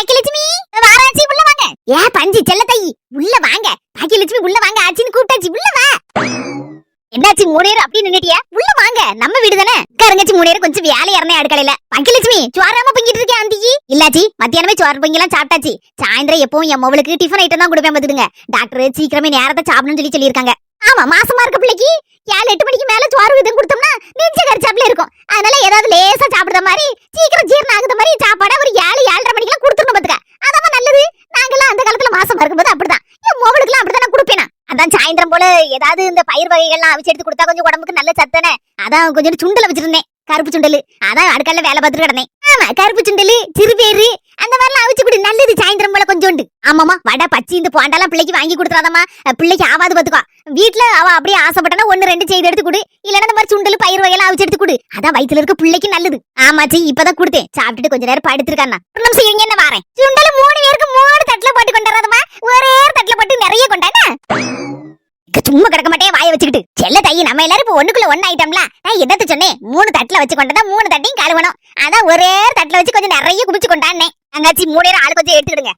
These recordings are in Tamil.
பாக்கியலட்சுமி வாராச்சி உள்ள வாங்க. ஏ பஞ்சி செல்ல தை உள்ள வாங்க. பாக்கியலட்சுமி உள்ள வாங்க ஆச்சின்னு கூப்பிட்டாச்சு உள்ள வா. என்னாச்சு மூணேர் அப்படி நின்னுட்டியா? உள்ள வாங்க நம்ம வீடு தானே. கருங்கச்சி மூணேர் கொஞ்சம் வேலை இறனே அடுக்கலையில. பாக்கியலட்சுமி சோறாம பொங்கிட்டு இருக்கேன் ஆண்டிக்கு. இல்லாச்சி மத்தியானமே சோறு பொங்கிலாம் சாப்பிட்டாச்சு. சாயந்தரம் எப்பவும் என் மவளுக்கு டிஃபன் ஐட்டம் தான் கொடுப்பேன் பாத்துடுங்க. டாக்டர் சீக்கிரமே நேரத்தை சாப்பிடணும்னு சொல்லியிருக்காங்க. ஆமா மாசமா இருக்க பிள்ளைக்கு 7-8 மணிக்கு மேல சோறு விதம் கொடுத்தோம்னா நெஞ்ச கரிச்சாப்ல இருக்கும். அதனால ஏதாவது லேசா சாப்பிடுற மாதிரி சீக்கிரம் ஜீரணம் ஆகுற மாதிரி சாப்பாட ஒரு 7-7:30 மணிக்கெல்லாம் கொடுத்துடணும் பாத்துக்க. அதான் நல்லது. நாங்கெல்லாம் அந்த காலத்துல மாசமா இருக்கும்போது அப்படிதான் என் மோவலுக்குலாம் அப்படிதான் நான் கொடுப்பேன். அதான் சாயந்தரம் போல ஏதாவது இந்த பயிர் வகைகள்லாம் அவிச்சு எடுத்து கொடுத்தா கொஞ்சம் உடம்புக்கு நல்ல சத்தானே. அதான் கொஞ்சம் சுண்டல் வச்சிருந்தேன், கருப்பு சுண்டல். அதான் அடுக்கல்ல வேலை பார்த்துட்டு கிடந்தேன். ஆமா கருப்பு சுண்டல் சிறுபேரு அந்த மாதிரிலாம் அவிச்சு கொடு, நல்லது சாயந்தரம் போல கொஞ்சோண்டு. ஆமாமா வடை பச்சி இந்த போண்டாலாம் பிள்ளைக்கு வாங்கி கொடுத்துறாதம்மா, பிள்ளைக்கு ஆவாது பாத்துக்கோ. வீட்டுல அவ அப்படியே ஆசைப்பட்டனா 1-2 செய்து எடுத்து கொடு, இல்லன்னா இந்த மாதிரி சுண்டல் பயிர் வகையெல்லாம் அவிச்சு எடுத்து கொடு. அதான் வயித்துல இருக்க பிள்ளைக்கு நல்லது. ஆமாச்சி இப்பதான் கொடுத்தேன், சாப்பிட்டுட்டு கொஞ்ச நேரம் படுத்திருக்கானா. ஒரு நிமிஷம் இவங்க என்ன வாரேன். சுண்டல் 3 பேருக்கு 3 தட்டுல போட்டு கொண்டாடுறதமா, ஒரே தட்டுல போட்டு நிறைய கொண்டானா சும்மா கிடக்க மாட்டே வாயை வச்சுக்கிட்டு. செல்ல தையி நம்ம எல்லாரும் இப்ப ஒண்ணுக்குள்ள ஒண்ணு ஆயிட்டோம்ல. நான் என்னத்த சொன்னேன், 3 தட்டுல வச்சு கொண்டா 3 தட்டையும் கழுவணும். அதான் ஒரே தட்டுல வச்சு கொஞ்சம் நிறைய குடிச்சு கொண்டானே. அங்காச்சி 3 நேரம் ஆளு கொஞ்சம் எடுத்துக்கிடுங்க.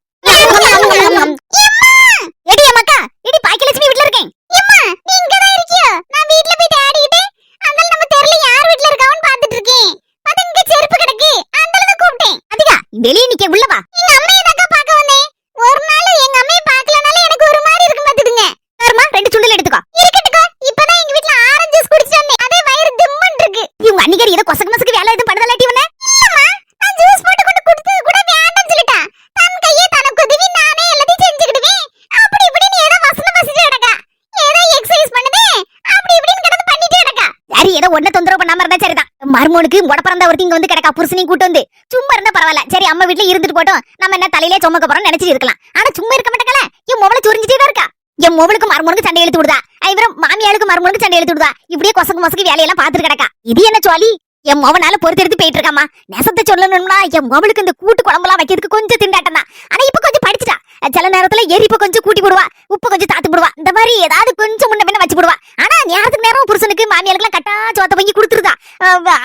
எடி அம்மாக்கா, எடி பாக்கியலட்சுமி வீட்ல இருக்கேன். அம்மா நீ இங்க தான் இருக்கியோ? நான் வீட்ல போய் தேடிக்கிட்டு அந்தால நம்ம தெருல யார் வீட்ல இருக்கான்னு பாத்துட்டு இருக்கேன். அது இங்க செருப்பு கிடக்கு, அந்தால தான் கூப்பிட்டேன். அதுக்கா வெளிய நிக்க உள்ள வா. எங்க அம்மையை தாக்க பார்க்க வந்தேன். ஒரு நாள் எங்க அம்மையை பார்க்கலனால எனக்கு ஒரு மாதிரி இருக்கு பாத்துடுங்க. கர்மா 2 சுண்டல் எடுத்துக்கோ. இருக்கட்டுக்கோ, இப்பதான் எங்க வீட்ல ஆரஞ்சு ஜூஸ் குடிச்சிட்டு வந்தேன். அதே வயிறு திம்மன் இருக்கு. இவங்க அன்னிகரி ஏதோ கொசக்கு மசக்கு வேலை எதுவும் படுதலாட்டி வந்தே. இல்லம்மா நான் ஜூஸ் போட்டு கொண்டு குடிச்சது கூட வேண்டாம்னு சொல்லிட்டா. தன் கையே தனக்கு உதவி நானே எல்லாத்தையும் செஞ்சுக்கிடுவேன். அப்படி இப்படின்னு ஏதோ வசனம் வசிச்சு கிடக்கா. ஏதோ எக்ஸசைஸ் பண்ணுதே அப்படி இப்படின்னு கிடந்து பண்ணிட்டே கிடக்கா. சரி ஏதோ ஒன்ன தொந்தரவு பண்ணாம இருந்தா சரிதான். மர்மோனுக்கு முடப்பறந்த ஒருத்தி இங்க வந்து கிடக்கா, புருஷனையும் கூட்டு வந்து. சும்மா இருந்தா பரவாயில்ல, சரி அம்மா வீட்டுல இருந்துட்டு போட்டோம், நம்ம என்ன தலையிலே சுமக்க போறோம்னு நினைச்சிட்டு இருக்கலாம். ஆனா சும்மா இருக்க மாட்டேங்கல, என் மொபைல சொரிஞ்சிட்டே தான் இருக்கா. என் மொபைலுக்கு மர்மோனுக்கு சண்டை இழுத்து விடுதா, இவரும் மாமியாளுக்கு மர்மோனுக்கு சண்டை இழுத்து விடுதா. இப்படியே கொசக்கு மொசக்கு வேலையெல்லாம் பாத்துட்டு கிடக்கா. இது என்ன சொல்லி என் மொவனால பொறுத்து எடுத்து போயிட்டு இருக்காமா. நெசத்தை சொல்லணும்னா என் மொபைலுக்கு இந்த கூட்டு குழம்புலாம் வைக்கிறதுக்கு கொஞ்சம் திண்டாட்டம் தான். ஆனா இப்ப கொஞ்சம் படிச்சுட்டா. சில நேரத்துல எரிப்ப கொஞ்சம் கூட்டி போடுவா, உப்பு கொஞ்சம் தாத்து போடுவா, இந்த மாதிரி ஏதாவது கொஞ்சம் முன்ன பின்ன வச்சு போடுவா. ஆனா நேரத்துக்கு நேரம் புருஷனுக்கு மாமியாளுக்கு எல்லாம் கட்டா சோத்த வாங்கி கொடுத்துருதா.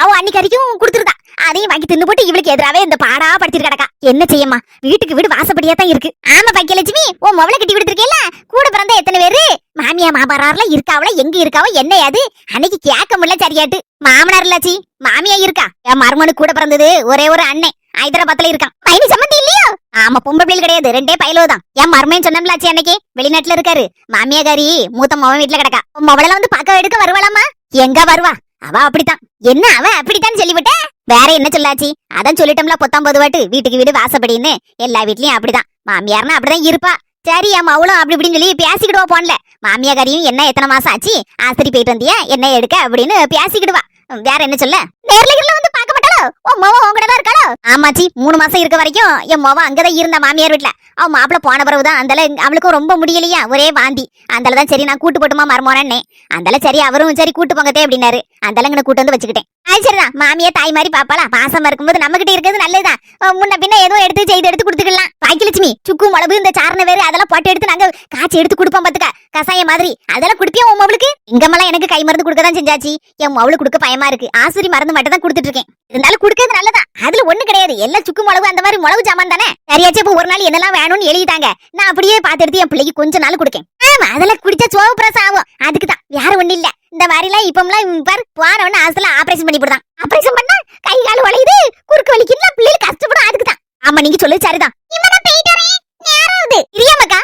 அவ அன்னிக்கறிக்கும் கொடுத்துருதா. அதையும் வாங்கி தின்னு போட்டு இவளுக்கு எதிராவே இந்த பாடா படுத்திட்டு கிடக்கா. என்ன செய்யமா, வீட்டுக்கு வீடு வாசப்படியா தான் இருக்கு. ஆமா பாக்கியலட்சுமி உன் மொபைல கட்டி கொடுத்துருக்கேல்ல, கூட பிறந்த எத்தனை பேரு மாமியா மாமனார்ல இருக்காவல, எங்க இருக்காவோ என்ன அது அன்னைக்கு கேட்க முடியல சரியாட்டு. மாமனார் இல்லாச்சி மாமியா இருக்கா. என் மருமனுக்கு கூட பிறந்தது ஒரே ஒரு அண்ணன் ஹைதராபாத்ல இருக்கான். பையனி சம்மந்தி இல்லையோ? ஆமா பொம்பளை பிள்ளை கிடையாது, 2 பையலோதான். என் மருமன் சொன்னம்லாச்சி அன்னைக்கு வெளிநாட்டுல இருக்காரு. மாமியாகாரி மூத்த மவன் வீட்டுல கிடக்கா. மொபைல வந்து பக்கம் எடுக்க வருவாளாமா? எங்க வருவா அவ அப்படித்தான். என்ன அவ அப்படித்தான் சொல்லிவிட்ட, வேற என்ன சொல்லாச்சி? அதான் சொல்லிட்டோம்ல 19 வாட்டு வீட்டுக்கு வீடு வாசப்படின்னு. எல்லா வீட்லயும் அப்படிதான், மாமியார்னா அப்படிதான் இருப்பா. சரி அம்மா அவளும் அப்படி இப்படின்னு சொல்லி பேசிக்கிடுவா போன்ல. மாமியாகாரியும் என்ன எத்தனை மாசம் ஆச்சு ஆஸ்திரி போயிட்டு வந்தியா என்ன எடுக்க அப்படின்னு பேசிக்கிடுவா. வேற என்ன சொல்ல, நேர்ல வந்து பார்க்க மாட்டாளோ? உன் மோவ உங்கடதான் இருக்காளோ? ஆமாச்சி 3 மாசம் இருக்க வரைக்கும் என் மோவ அங்கதான் இருந்தா மாமியார் வீட்டுல. அவன் மாப்பிள்ள போன பிறகுதான் அந்தால அவளுக்கும் ரொம்ப முடியலையா, ஒரே வாந்தி. அந்தாலதான் சரி நான் கூட்டு போட்டுமா மருமோனே. அந்தால சரி அவரும் சரி கூட்டு போங்கத்தே அப்படின்னாரு. அந்தால கூட்டு வந்து வச்சுக்கிட்டேன். அது சரிதான், மாமியா தாய் மாதிரி பாப்பாளா, பாசமா இருக்கும்போது நம்ம கிட்ட இருக்கிறது நல்லதுதான். முன்ன பின்ன ஏதோ எடுத்து செய்து எடுத்து கொடுத்துக்கலாம். பாக்கியலட்சுமி சுக்கு மிளகு இந்த சாரண வேறு அதெல்லாம் போட்டு எடுத்து நாங்க காய்ச்சி எடுத்து கொடுப்போம் பாத்துக்க, கசாயம் மாதிரி. அதெல்லாம் குடுப்பியா உன் மவளுக்கு? இங்கமெல்லாம் எனக்கு கை மருந்து கொடுக்கதான் செஞ்சாச்சு. என் மவளுக்கு கொடுக்க பயமா இருக்கு, ஆசிரி மருந்து மட்டும் தான் கொடுத்துட்டு இருக்கேன். இருந்தாலும் குடுக்கிறது நல்லதான், அதுல ஒண்ணு கிடையாது. எல்லாம் சுக்கு மிளகு அந்த மாதிரி மிளகு ஜாமான் தானே. சரியாச்சு இப்ப ஒரு நாள் என்னெல்லாம் வேணும்னு எழுதிட்டாங்க, நான் அப்படியே பார்த்து எடுத்து என் பிள்ளைக்கு கொஞ்ச நாள் கொடுக்கேன். ஆமா அதெல்லாம் குடிச்சா சோவு பிரசம் ஆகும், அதுக்குதான் வேற ஒண்ணு இல்ல. இந்த மாதிரிலாம் இப்பெல்லாம் பாரு போனவன ஆஸ்ல ஆபரேஷன் பண்ணி போடுறான். ஆபரேஷன் பண்ணா கை கால் வளையுது, குறுக்கு வலிக்குல, பிள்ளைகள் கஷ்டப்படும், அதுக்குதான். ஆமா நீங்க சொல்லு சரிதான். இவன போயிட்டு வரேன், நேராவது இரியாமக்கா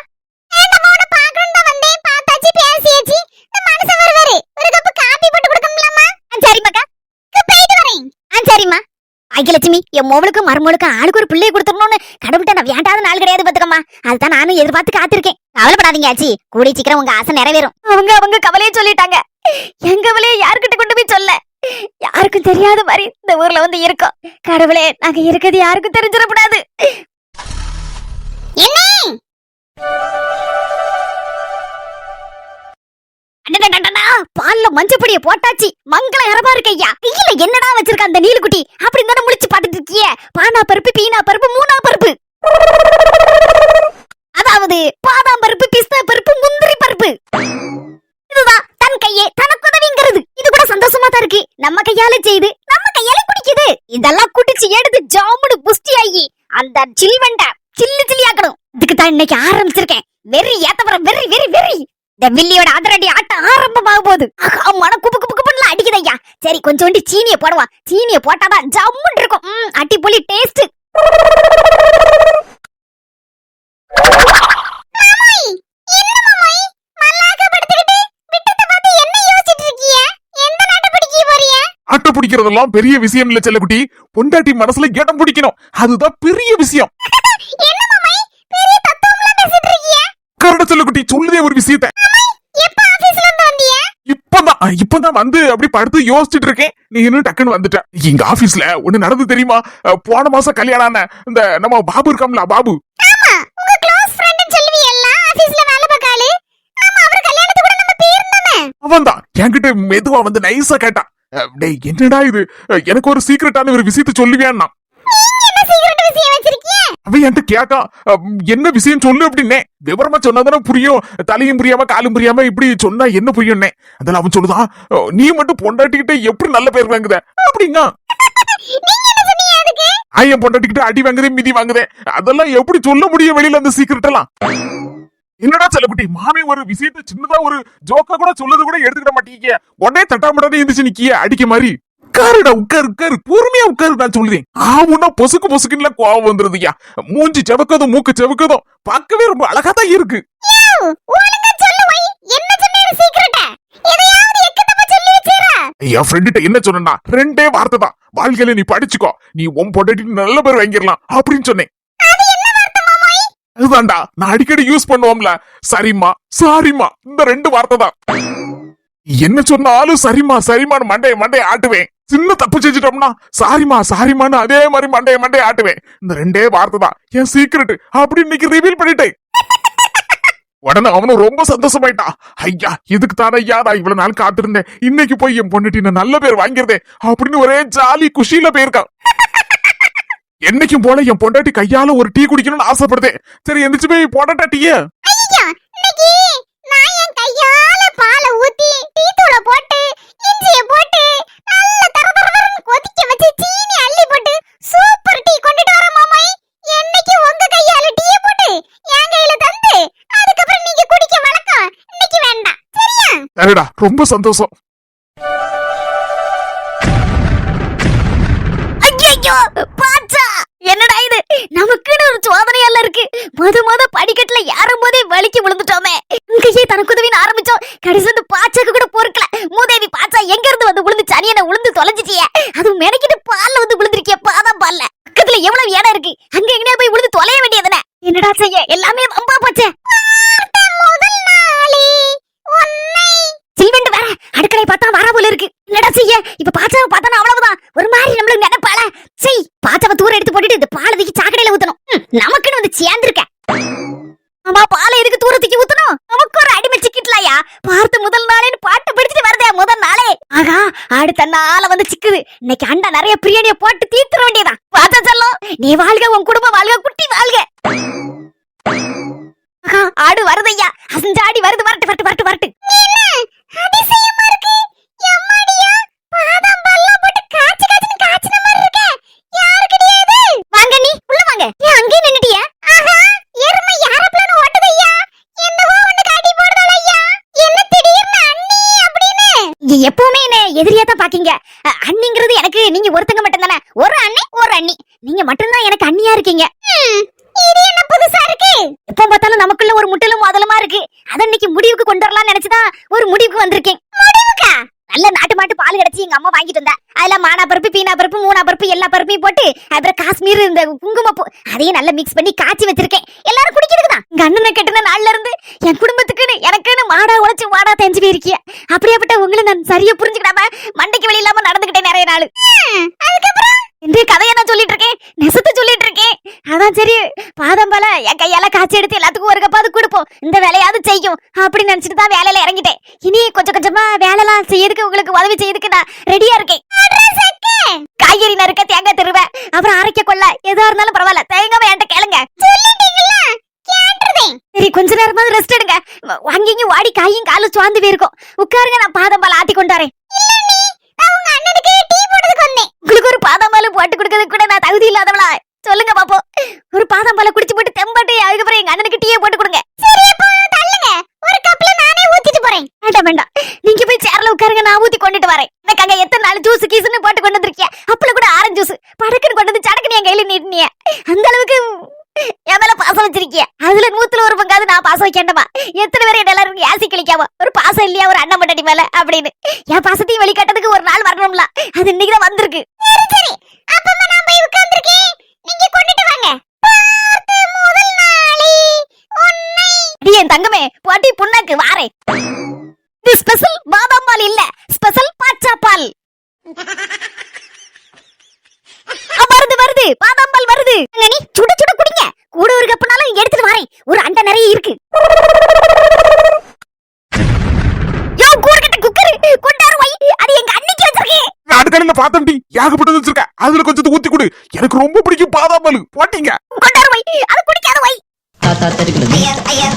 நம்ம உன பார்க்கணும் தான் வந்தேன். பார்த்தாச்சு பேசியாச்சு, இந்த மனுஷன் வருவாரு, ஒரு கப் காபி போட்டு கொடுக்கலாமா? சரிமாக்கா போயிட்டு வரேன். சரிம்மா. பாக்கியலட்சுமி என் மோவலுக்கு மருமகளுக்கு ஆளுக்கு ஒரு பிள்ளையை கொடுத்துடணும்னு கடவுள்கிட்ட நான் வேண்டாத நாள் கிடையாது பாத்துக்கம்மா. அதுதான் நானும் எதிர்பார்த்து காத்திருக்கேன். கவலைப்படாதீங்க ஆச்சி, கூடி சீக்கிரம் உங்க ஆசை நிறைவேறும். அவங்க கவலையே சொல்லிட்டாங்க. எங்க கவலையை யாருக்கிட்ட கொண்டு போய் சொல்ல, யாருக்கும் தெரியாத மாதிரி இந்த ஊர்ல வந்து இருக்கோம். கடவுளே நாங்க இருக்கிறது யாருக்கும் தெரிஞ்சிடக்கூடாது. பால்ல மஞ்சப்பொடிய போட்டாச்சு, மங்களகரமா இருக்கையா. கையில என்னடா வச்சிருக்க அந்த நீலுக்குட்டி? அப்படி தானே முழிச்சு பாத்துட்டு இருக்கிய. பானா பருப்பு, பீனா பருப்பு, மூணா பருப்பு, அதாவது பாதாம் பருப்பு, பிஸ்தா பருப்பு, முந்திரி பருப்பு. இதுதான் தன் கையே தனக்கு உதவிங்கிறது. இது கூட சந்தோஷமா தான் இருக்கு. நம்ம கையால செய்து நம்ம கையால குடிக்குது. இதெல்லாம் குடிச்சு எடுத்து ஜாமுடு புஷ்டி ஆகி அந்த சில்வண்ட சில்லி சில்லி ஆக்கணும். இதுக்கு தான் இன்னைக்கு ஆரம்பிச்சிருக்கேன். வெறி ஏத்தவர வெறி வெறி வெறி. இந்த வில்லியோட அதிரடி ஆட்டம் ஆரம்பமாக போகுது. மன குப்பு குப்பு குப்புன்னு அடிக்குது ஐயா. சரி கொஞ்சோண்டி சீனியை போடுவா. சீனியை போட்டாதான் ஜம்முன்னு இருக்கும். அடிப்பொலி டேஸ்ட். அட்டை பிடிக்கிறதெல்லாம் பெரிய விஷயம் இல்ல செல்லக்குட்டி. பொண்டாட்டி மனசுல இடம் பிடிக்கணும், அதுதான் பெரிய விஷயம். கரட செல்லக்குட்டி சொல்லுதே ஒரு விஷயத்த. இப்பதான் வந்து அப்படி படுத்து யோசிச்சுட்டு இருக்கேன். நீ இன்னும் டக்குன்னு வந்துட்ட. எங்க ஆபீஸ்ல ஒண்ணு நடந்து தெரியுமா? போன மாசம் கல்யாணம் ஆன இந்த நம்ம பாபு இருக்காம்ல, பாபு. அவன் தான் என்கிட்ட மெதுவா வந்து நைஸா கேட்டான். டேய் என்னடா இது, எனக்கு ஒரு சீக்ரெட்டான ஒரு விஷயத்த சொல்லுவியான்னா. அவன் என்கிட்ட கேட்டான், என்ன விஷயம் சொல்லு அப்படின்னே. விவரமா சொன்னாதானே புரியும், தலையும் புரியாம காலும் புரியாம இப்படி சொன்னா என்ன புரியும்னே. அதெல்லாம் அவன் சொல்லுதான், நீ மட்டும் பொண்டாட்டிக்கிட்ட எப்படி நல்ல பேர் வாங்குத அப்படின்னா. ஐயன் பொண்டாட்டிக்கிட்ட அடி வாங்குதே மிதி வாங்குதே, அதெல்லாம் எப்படி சொல்ல முடியும் வெளியில அந்த சீக்ரெட் எல்லாம். என்னடா செல்லக்குட்டி, மாமி ஒரு விஷயத்த சின்னதா ஒரு ஜோக்கா கூட சொல்லது கூட எடுத்துக்கிட மாட்டீங்க. உடனே தட்டாமட்டானே இருந்துச்சு நிக்கிய அடிக்க மாதிரி. உட்காருடா, உட்காரு உட்காரு, பொறுமையா உட்காரு. நான் சொல்லுதேன் ஆவுன்னா பொசுக்கு பொசுக்குன்னு கோவம் வந்துருதுயா. மூஞ்சி செவக்கதும் மூக்கு செவக்கதும் பார்க்கவே ரொம்ப அழகா தான் இருக்கு. என் ஃப்ரெண்ட்ட என்ன சொன்னா, ரெண்டே வார்த்தை தான், வாழ்க்கையில நீ படிச்சுக்கோ, நீ உன் பொண்டாட்டி நல்ல பேர் வாங்கிடலாம் அப்படின்னு சொன்னேன். அதுதான்டா நான் அடிக்கடி யூஸ் பண்ணுவோம்ல, சரிம்மா சாரிம்மா, இந்த ரெண்டு வார்த்தை தான். என்ன சொன்னாலும் சரிம்மா சரிம்மான்னு மண்டைய ஆட்டுவேன். சின்ன தப்பு செஞ்சுட்டோம்னா சாரிம்மா சாரிம்மான்னு அதே மாதிரி மண்டைய ஆட்டுவேன். இந்த ரெண்டே வார்த்தை தான் என் சீக்ரெட் அப்படின்னு இன்னைக்கு ரிவீல் பண்ணிட்டேன். உடனே அவனும் ரொம்ப சந்தோஷமாயிட்டான். ஐயா இதுக்கு தானே ஐயா நான் இவ்வளவு நாள் காத்திருந்தேன், இன்னைக்கு போய் என் பொண்ணுட்டி நல்ல பேர் வாங்கிருந்தேன் அப்படின்னு ஒரே ஜாலி குஷியில போயிருக்கான். என்னைக்கும் போல என் பொண்டாட்டி கையால ஒரு டீ குடிக்கணும்னு ஆசைப்படுதேன். சரி எந்திரிச்சு போய் போடட்டா டீய. சரிடா, ரொம்ப சந்தோஷம். என்னடா இது, நமக்குன்னு ஒரு சோதனையெல்லாம் இருக்கு. முத படிக்கட்டுல ஏறும் போதே வலிக்கு விழுந்துட்டோமே. இங்கேயே தனக்கு உதவின்னு ஆரம்பிச்சோம், கடைசி வந்து பாச்சாக்கு கூட பொறுக்கல. மூதேவி பாச்சா எங்க இருந்து வந்து விழுந்து சனியனை விழுந்து தொலைஞ்சிட்டிய. அது மெனக்கிட்டு பால்ல வந்து விழுந்திருக்கிய, பாதாம் பால்ல. பக்கத்துல எவ்வளவு இடம் இருக்கு, அங்க எங்கேயா போய் விழுந்து தொலைய வேண்டியதுனே. என்னடா செய்ய, எல்லாமே வம்பா போச்சே. சில்வெண்டு வேற அடுக்கடை பார்த்தா வர போல இருக்கு. என்னடா செய்ய, இப்ப பாச்சாவை பார்த்தா அவ்வளவுதான் ஒரு மாதிரி நம்மளுக்கு நினைப்பாள. சரி பாச்சாவை தூர எடுத்து போட்டுட்டு இந்த பாலை தூக்கி சாக்கடையில ஊத்தணும். நமக்குன்னு வந்து சேர்ந்திருக்க. ஆமா, பாலை எதுக்கு தூரத்துக்கு ஊத்தணும்? நமக்கு ஒரு அடிமை சிக்கிட்டலாயா. பார்த்து முதல் நாளே பாட்டு படிச்சுட்டு வரதே முதல் நாளே. ஆகா, அடுத்த நாள வந்து சிக்குது. இன்னைக்கு அண்டா நிறைய பிரியாணியை போட்டு தீர்த்துற வேண்டியதான். பாத்தா சொல்லும், நீ வாழ்க, உன் குடும்பம் வாழ்க, குட்டி வாழ்க. ஆடு வருதையா, அசஞ்சாடி வருது. வரட்டு வரட்டு வரட்டு வரட்டு. அதிசயமா இருக்கு. எம்மாடியா, பாதாம் பால்லாம் போட்டு காச்சு காச்சுன்னு காச்சுன மாதிரி இருக்கே. யாருக்குடி இது? வாங்க நீ உள்ள வாங்க. ஏன் அங்கே நின்னுட்டியா? ஆஹா, எருமை யாரப்ளன்னு ஓட்டுதையா. என்னவோ ஒண்ணு காட்டி போடுதலையா. என்ன திடீர்னு அண்ணி அப்படினே? எப்பவுமே என்ன எதிரியா தான் பாக்கீங்க. அண்ணிங்கிறது எனக்கு நீங்க ஒருத்தங்க மட்டும் தானே. ஒரு அண்ணி ஒரு அண்ணி, நீங்க மட்டும்தான் எனக்கு அண்ணியா இருக்கீங்க. இது என்ன புதுசா இருக்கு? எப்ப பார்த்தாலும் நமக்குள்ள ஒரு முட்டலும் மோதலுமா இருக்கு. அத இன்னைக்கு முடிவுக்கு கொண்டு வரலாம்னு நினைச்சுதான் ஒரு முடிவுக்கு வந்திருக்கேன். முடிவுக்கா? நல்ல நாட்டு மாட்டு பால் கிடைச்சி எங்க அம்மா வாங்கிட்டு வந்தா. அதுல மானா பருப்பு, பீனா பருப்பு, மூணா பருப்பு, எல்லா பருப்பையும் போட்டு அப்புறம் காஷ்மீர் இந்த குங்குமப்பூ அதையும் நல்லா மிக்ஸ் பண்ணி காய்ச்சி வச்சிருக்கேன். எல்லாரும் குடிக்கிறதுதான். எங்க அண்ணனை கட்டின நாள்ல இருந்து என் குடும்பத்துக்குன்னு எனக்குன்னு மாடா உழைச்சு மாடா தெரிஞ்சு போயிருக்கிய. அப்படியாப்பட்ட உங்களை நான் சரியா புரிஞ்சுக்கிடாம மண்டைக்கு வெளி இல்லாம நடந்துகிட்டேன் நிறைய நாள். அதுக்கப்புறம் இந்த கதையை நான் சொல்லிட்டு இருக்கேன், நெசத்தை சொல்லிட்டு இருக்கேன். அதான் சரி பாதாம் பால என் கையால காய்ச்சி எடுத்து எல்லாத்துக்கும் ஒரு கப்பாவது கொடுப்போம், இந்த வேலையாவது செய்யும் அப்படின்னு நினைச்சிட்டு தான் வேலையில இறங்கிட்டேன். இனி கொஞ்சம் கொஞ்சமா வேலைலாம் செய்யறதுக்கு உங்களுக்கு உதவி செய்யறதுக்கு நான் ரெடியா இருக்கேன். காய்கறி நறுக்க, தேங்காய் திருவேன், அப்புறம் அரைக்க கொள்ள எதா இருந்தாலும் பரவாயில்ல, தேங்காவை என்கிட்ட கேளுங்க. சரி கொஞ்ச நேரமாவது ரெஸ்ட் எடுங்க. வாங்கிங்க வாடி காயும் காலும் சுவாந்து போயிருக்கும். உட்காருங்க, நான் பாதாம் பால் ஆத்தி கொண்டாரேன். உங்களுக்கு ஒரு பாதாம் பால் போட்டு கொடுக்கறதுக்கு கூட நான் தகுதி இல்லாதவளா? சொல்லுங்க பாப்போம். ஒரு பாதாம் பாலை குடிச்சு போட்டு அந்த அளவுக்கு என் மேல பாசம் வச்சிருக்கிய. அதுல 100 பங்காவது நான் பாசம் வைக்கண்டமா? எத்தனை பேர் என்ன எல்லாரும் ஏசி கிளிக்காம ஒரு பாசம் இல்லையா ஒரு அண்ணன் மண்டடி மேல அப்படின்னு என் பாசத்தையும் வெளிக்காட்டுறதுக்கு ஒரு நாள் வரணும்ல. அது இன்னைக்கு தான் வந்திருக்கு. சரி அப்பமா நான் போய் உட்கார்ந்திருக்கேன். நீங்க கொண்டுட்டு வாங்க. பார்த்து முதல் நாளே உன்னை அடி என் தங்கமே பாட்டி புண்ணாக்கு வாரே. இது ஸ்பெஷல் பாதாம் பால் இல்ல, ஸ்பெஷல் பாச்சா பால். வருது பாதாம் பால் வருது. நீ சுட சுட குடிங்க. கூட ஒரு கப்புனாலும் எடுத்துட்டு வரேன். ஒரு அண்டை நிறைய இருக்கு. யோ கூர்கட்ட குக்கர் கொண்டாரு வை. அது எங்க அண்ணிக்கு வச்சிருக்கேன். நான் அடுக்கடையில பார்த்தேன்டி, ஏகப்பட்டது வச்சிருக்க. அதுல கொஞ்சம் ஊத்தி கொடு. எனக்கு ரொம்ப பிடிக்கும் பாதாம் பால். போட்டீங்க கொண்டாரு வை. அது குடிக்காத வை. தாத்தா தெரிகிறது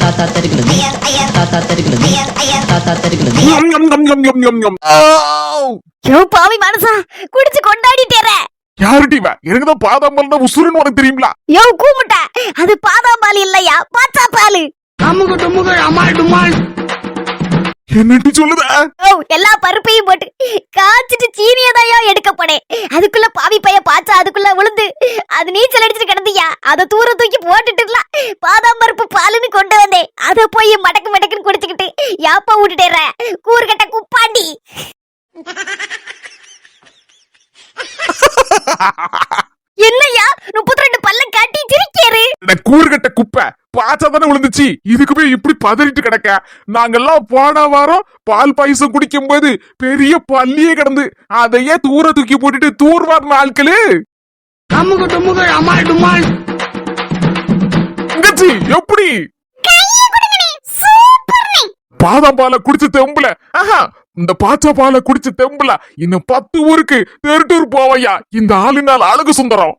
தாத்தா தெரிகிறது தாத்தா தெரிகிறது தாத்தா தெரிகிறது. யோ பாவி மனசா குடிச்சு கொண்டாடிட்டேற. யாருடி இவ? எனக்கு தான் பாதாம் பால் உசுருன்னு உனக்கு தெரியுங்களா? யோ கூமுட்ட அது பாதாம் பால் இல்லையா பாச்சா பால். என்னடி சொல்லுத? ஓ எல்லா பருப்பையும் போட்டு காய்ச்சிட்டு சீனியதையோ எடுக்க போனேன். அதுக்குள்ள பாவி பைய பாச்சா அதுக்குள்ள விழுந்து அது நீச்சல் அடிச்சுட்டு கிடந்தியா. அத தூர தூக்கி போட்டுட்டுலாம் பாதாம் பருப்பு பாலுன்னு கொண்டு வந்தேன். அத போய் மடக்கு மடக்குன்னு குடிச்சுக்கிட்டு யாப்பா விட்டுட்டேற கூறுகட்ட குப்பாண்டி. என்னையா 32 பல்ல காட்டி சிரிக்காரு. கூறுகட்ட குப்பை பாச்சா தானே விழுந்துச்சு. இதுக்கு போய் இப்படி பதறிட்டு கிடக்க. நாங்கெல்லாம் போன வாரம் பால் பாயசம் குடிக்கும் போது பெரிய பள்ளியே கிடந்து அதையே தூர தூக்கி போட்டுட்டு தூர்வார் ஆட்களு. எப்படி பாதாம் பாலை குடிச்சு தெம்புல? ஆஹா, இந்த பாச்சா பாலை குடிச்சு தெம்புல இன்னும் 10 ஊருக்கு தெருட்டூர் போவையா இந்த ஆளுநாள் அழகு சுந்தரம்.